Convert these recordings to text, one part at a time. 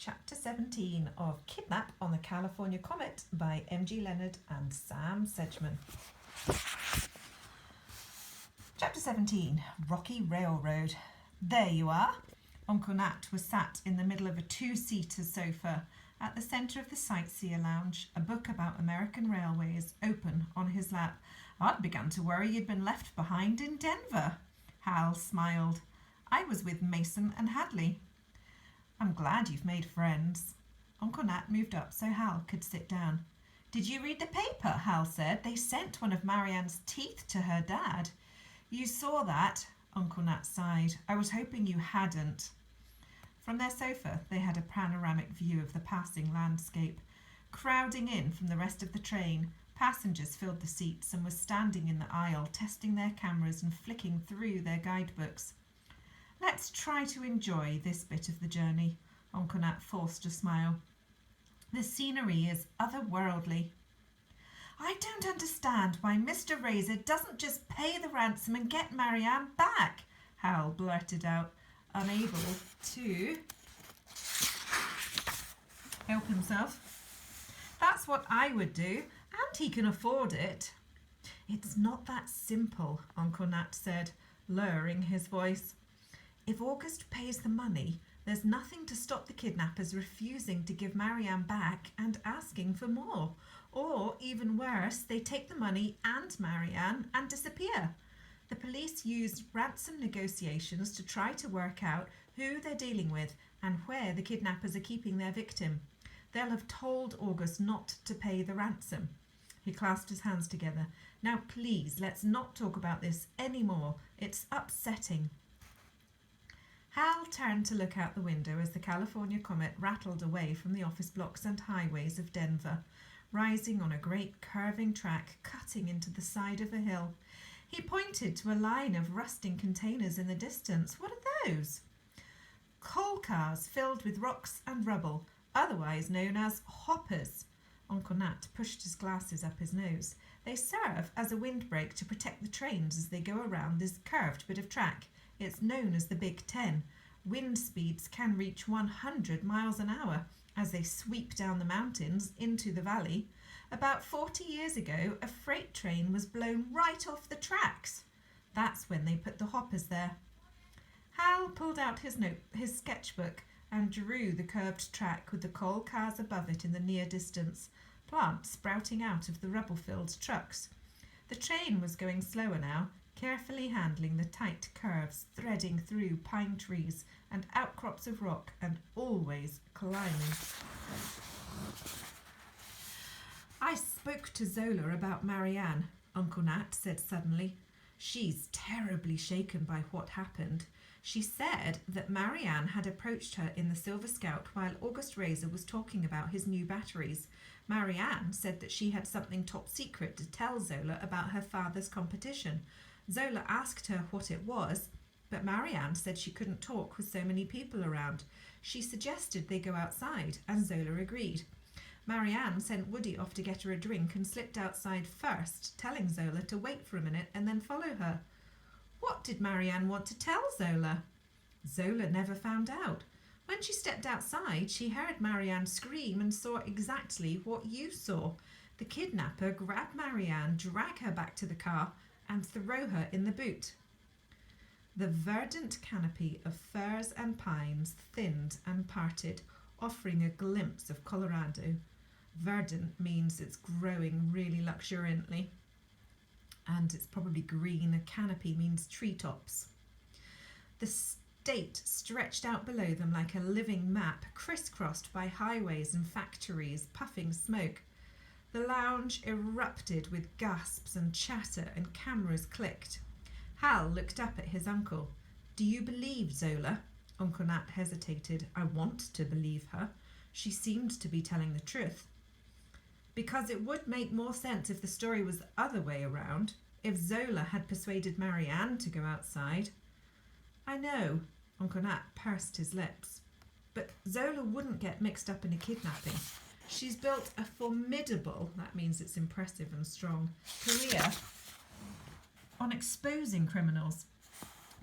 Chapter 17 of Kidnap on the California Comet by M.G. Leonard and Sam Sedgman. Chapter 17, Rocky Railroad. There you are. Uncle Nat was sat in the middle of a two-seater sofa at the centre of the sightseer lounge, a book about American railways open on his lap. I'd begun to worry you'd been left behind in Denver. Hal smiled. I was with Mason and Hadley. I'm glad you've made friends. Uncle Nat moved up so Hal could sit down. Did you read the paper? Hal said. They sent one of Marianne's teeth to her dad. You saw that? Uncle Nat sighed. I was hoping you hadn't. From their sofa, they had a panoramic view of the passing landscape. Crowding in from the rest of the train, passengers filled the seats and were standing in the aisle, testing their cameras and flicking through their guidebooks. Let's try to enjoy this bit of the journey. Uncle Nat forced a smile. The scenery is otherworldly. I don't understand why Mr. Razor doesn't just pay the ransom and get Marianne back, Hal blurted out, unable to help himself. That's what I would do, and he can afford it. It's not that simple, Uncle Nat said, lowering his voice. If August pays the money, there's nothing to stop the kidnappers refusing to give Marianne back and asking for more. Or, even worse, they take the money and Marianne and disappear. The police use ransom negotiations to try to work out who they're dealing with and where the kidnappers are keeping their victim. They'll have told August not to pay the ransom. He clasped his hands together. Now, please, let's not talk about this anymore. It's upsetting. Hal turned to look out the window as the California Comet rattled away from the office blocks and highways of Denver, rising on a great curving track cutting into the side of a hill. He pointed to a line of rusting containers in the distance. What are those? Coal cars filled with rocks and rubble, otherwise known as hoppers. Uncle Nat pushed his glasses up his nose. They serve as a windbreak to protect the trains as they go around this curved bit of track. It's known as the Big Ten. Wind speeds can reach 100 miles an hour as they sweep down the mountains into the valley. About 40 years ago, a freight train was blown right off the tracks. That's when they put the hoppers there. Hal pulled out his sketchbook and drew the curved track with the coal cars above it in the near distance, plants sprouting out of the rubble-filled trucks. The train was going slower now, carefully handling the tight curves, threading through pine trees and outcrops of rock, and always climbing. I spoke to Zola about Marianne, Uncle Nat said suddenly. She's terribly shaken by what happened. She said that Marianne had approached her in the Silver Scout while August Razor was talking about his new batteries. Marianne said that she had something top secret to tell Zola about her father's competition. Zola asked her what it was, but Marianne said she couldn't talk with so many people around. She suggested they go outside, and Zola agreed. Marianne sent Woody off to get her a drink and slipped outside first, telling Zola to wait for a minute and then follow her. What did Marianne want to tell Zola? Zola never found out. When she stepped outside, she heard Marianne scream and saw exactly what you saw. The kidnapper grabbed Marianne, drag her back to the car, and throw her in the boot. The verdant canopy of firs and pines thinned and parted, offering a glimpse of Colorado. Verdant means it's growing really luxuriantly, and it's probably green. A canopy means treetops. The state stretched out below them like a living map, crisscrossed by highways and factories, puffing smoke. The lounge erupted with gasps and chatter, and cameras clicked. Hal looked up at his uncle. Do you believe Zola? Uncle Nat hesitated. I want to believe her. She seemed to be telling the truth. Because it would make more sense if the story was the other way around, if Zola had persuaded Marianne to go outside. I know, Uncle Nat pursed his lips, but Zola wouldn't get mixed up in a kidnapping. She's built a formidable, that means it's impressive and strong, career on exposing criminals.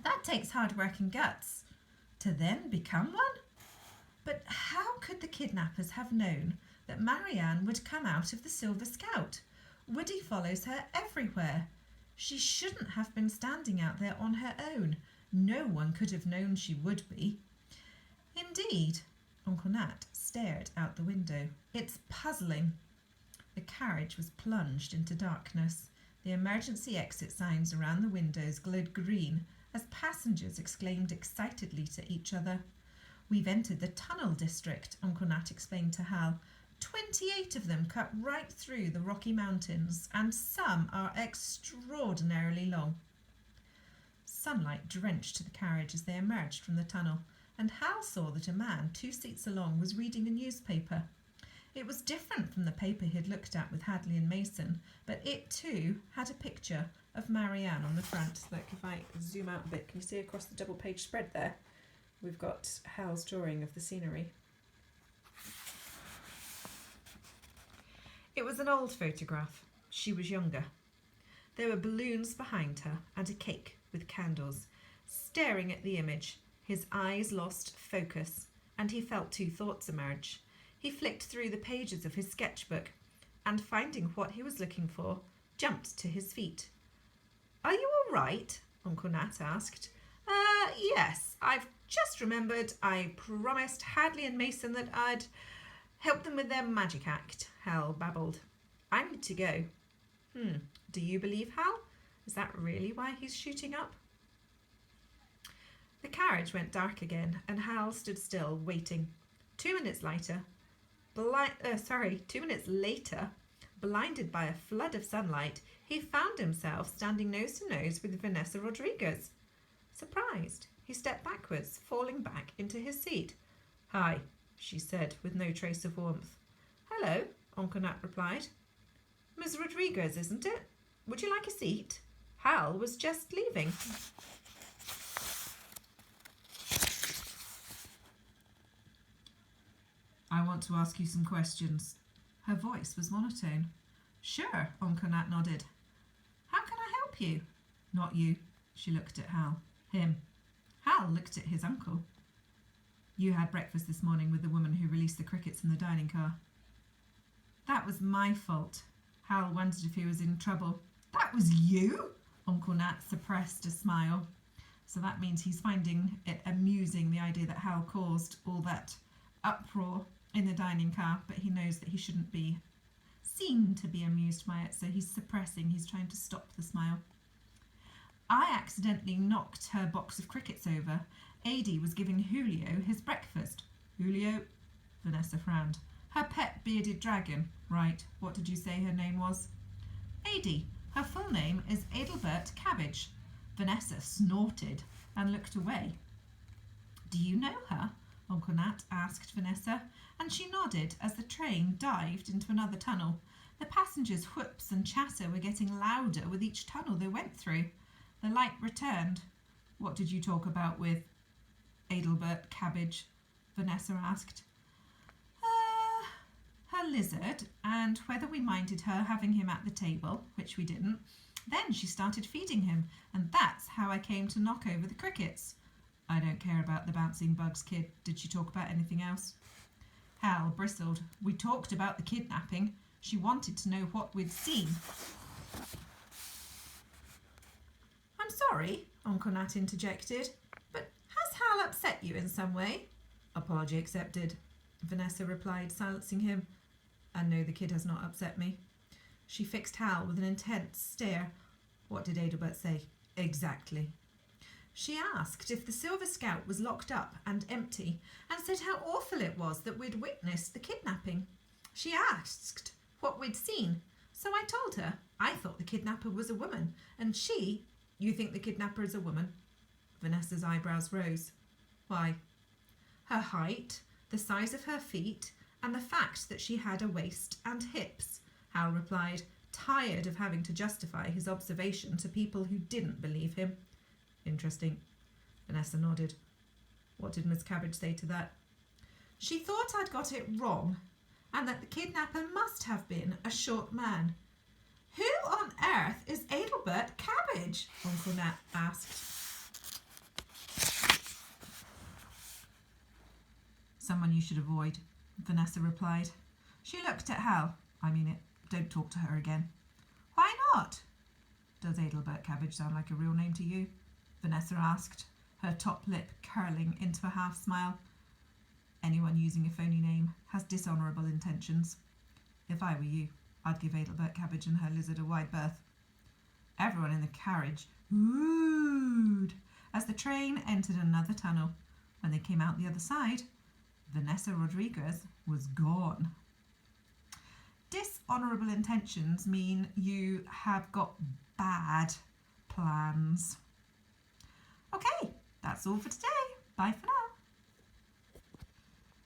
That takes hard work and guts. To then become one? But how could kidnappers have known that Marianne would come out of the Silver Scout? Woody follows her everywhere. She shouldn't have been standing out there on her own. No one could have known she would be. Indeed, Uncle Nat stared out the window. It's puzzling. The carriage was plunged into darkness. The emergency exit signs around the windows glowed green as passengers exclaimed excitedly to each other. We've entered the tunnel district, Uncle Nat explained to Hal. 28 of them cut right through the Rocky Mountains, and some are extraordinarily long. Sunlight drenched the carriage as they emerged from the tunnel, and Hal saw that a man 2 seats along was reading a newspaper. It was different from the paper he had looked at with Hadley and Mason, but it too had a picture of Marianne on the front. Like if I zoom out a bit, can you see across the double page spread there? We've got Hal's drawing of the scenery. It was an old photograph. She was younger. There were balloons behind her and a cake with candles. Staring at the image, his eyes lost focus, and he felt 2 thoughts emerge. He flicked through the pages of his sketchbook, and finding what he was looking for, jumped to his feet. Are you all right? Uncle Nat asked. Yes, I've just remembered I promised Hadley and Mason that I'd help them with their magic act, Hal babbled. I need to go. Do you believe Hal? Is that really why he's shooting up? The carriage went dark again, and Hal stood still, waiting. 2 minutes later, blinded by a flood of sunlight, he found himself standing nose to nose with Vanessa Rodriguez. Surprised, he stepped backwards, falling back into his seat. Hi, she said, with no trace of warmth. Hello, Uncle Nat replied. Miss Rodriguez, isn't it? Would you like a seat? Hal was just leaving. I want to ask you some questions. Her voice was monotone. Sure, Uncle Nat nodded. How can I help you? Not you. She looked at Hal. Him. Hal looked at his uncle. You had breakfast this morning with the woman who released the crickets in the dining car. That was my fault. Hal wondered if he was in trouble. That was you? Uncle Nat suppressed a smile. So that means he's finding it amusing, the idea that Hal caused all that uproar in the dining car, but he knows that he shouldn't be seen to be amused by it, so he's suppressing, he's trying to stop the smile. I accidentally knocked her box of crickets over. Adie was giving Julio his breakfast. Julio? Vanessa frowned. Her pet bearded dragon. Right, what did you say her name was? Adie. Her full name is Adelbert Cabbage. Vanessa snorted and looked away. Do you know her? Uncle Nat asked Vanessa, and she nodded as the train dived into another tunnel. The passengers' whoops and chatter were getting louder with each tunnel they went through. The light returned. What did you talk about with Adelbert Cabbage? Vanessa asked. Her lizard, and whether we minded her having him at the table, which we didn't. Then she started feeding him, and that's how I came to knock over the crickets. I don't care about the bouncing bugs, kid. Did she talk about anything else? Hal bristled. We talked about the kidnapping. She wanted to know what we'd seen. I'm sorry, Uncle Nat interjected, but has Hal upset you in some way? Apology accepted, Vanessa replied, silencing him. And no, the kid has not upset me. She fixed Hal with an intense stare. What did Adelbert say? Exactly. She asked if the Silver Scout was locked up and empty, and said how awful it was that we'd witnessed the kidnapping. She asked what we'd seen, so I told her I thought the kidnapper was a woman, and she... You think the kidnapper is a woman? Vanessa's eyebrows rose. Why? Her height, the size of her feet, and the fact that she had a waist and hips, Hal replied, tired of having to justify his observation to people who didn't believe him. Interesting. Vanessa nodded. What did Miss Cabbage say to that? She thought I'd got it wrong, and that the kidnapper must have been a short man. Who on earth is Adelbert Cabbage? Uncle Nat asked. Someone you should avoid. Vanessa replied. She looked at Hal. I mean it. Don't talk to her again. Why not? Does Adelbert Cabbage sound like a real name to you? Vanessa asked, her top lip curling into a half smile. Anyone using a phony name has dishonourable intentions. If I were you, I'd give Adelbert Cabbage and her lizard a wide berth. Everyone in the carriage wooed as the train entered another tunnel. When they came out the other side, Vanessa Rodriguez was gone. Dishonourable intentions mean you have got bad plans. Okay, that's all for today. Bye for now.